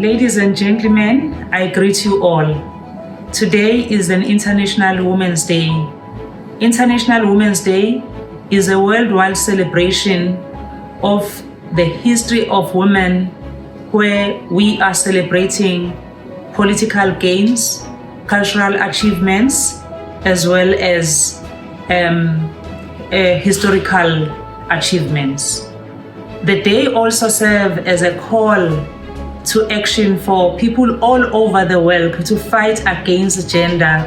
Ladies and gentlemen, I greet you all. Today is an International Women's Day. International Women's Day is a worldwide celebration of the history of women where we are celebrating political gains, cultural achievements, as well as historical achievements. The day also serves as a call to action for people all over the world to fight against gender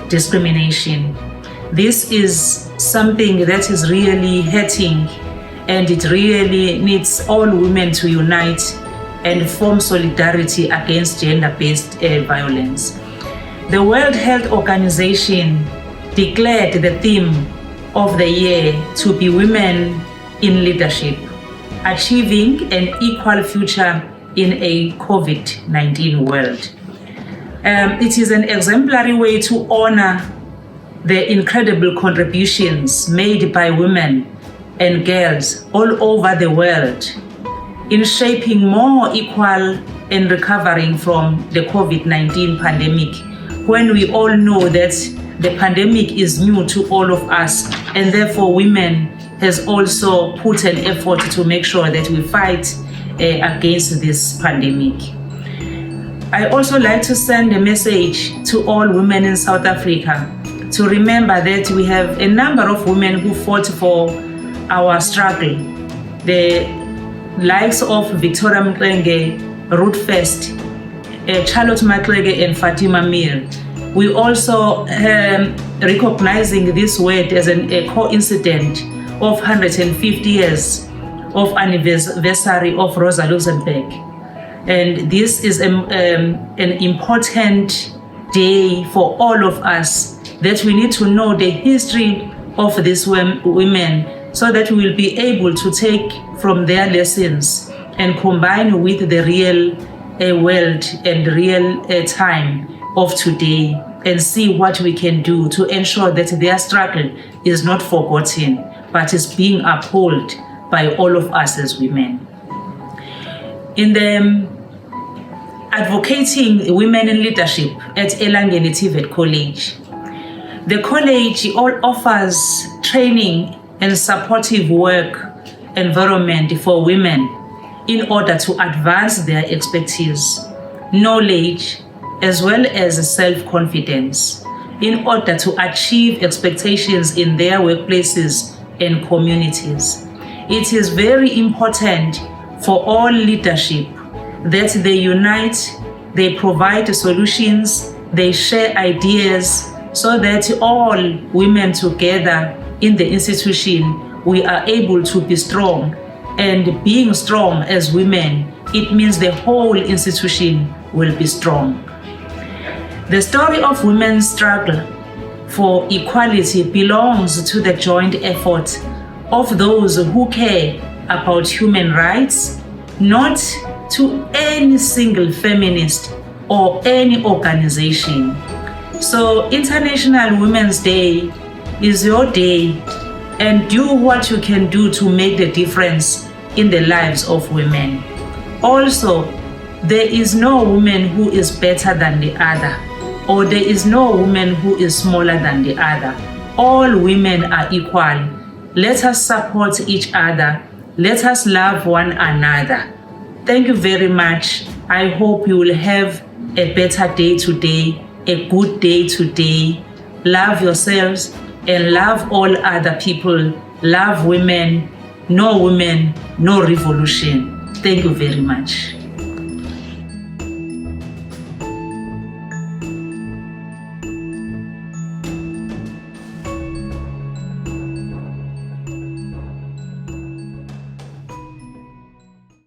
discrimination. This is something that is really hurting, and it really needs all women to unite and form solidarity against gender-based violence. The World Health Organization declared the theme of the year to be Women in Leadership, Achieving an Equal Future in a COVID-19 world. It is an exemplary way to honor the incredible contributions made by women and girls all over the world in shaping more equal and recovering from the COVID-19 pandemic, when we all know that the pandemic is new to all of us, and therefore women has also put an effort to make sure that we fight against this pandemic. I also like to send a message to all women in South Africa to remember that we have a number of women who fought for our struggle. The likes of Victoria Mxenge, Ruth First, Charlotte Maxeke, and Fatima Meer. We also recognizing this word as a coincidence of 150 years of anniversary of Rosa Luxemburg. And this is an important day for all of us, that we need to know the history of these women so that we will be able to take from their lessons and combine with the real world and real time of today, and see what we can do to ensure that their struggle is not forgotten, but is being upheld by all of us as women. In the advocating women in leadership at Elangeni TVET College, the college offers training and supportive work environment for women in order to advance their expertise, knowledge, as well as self-confidence, in order to achieve expectations in their workplaces and communities. It is very important for all leadership that they unite, they provide solutions, they share ideas, so that all women together in the institution, we are able to be strong. And being strong as women, it means the whole institution will be strong. The story of women's struggle for equality belongs to the joint effort of those who care about human rights, not to any single feminist or any organization. So International Women's Day is your day, and do what you can do to make the difference in the lives of women. Also, there is no woman who is better than the other, or there is no woman who is smaller than the other. All women are equal. Let us support each other. Let us love one another. Thank you very much. I hope you will have a better day today, a good day today. Love yourselves and love all other people. Love women. No women, no revolution. Thank you very much.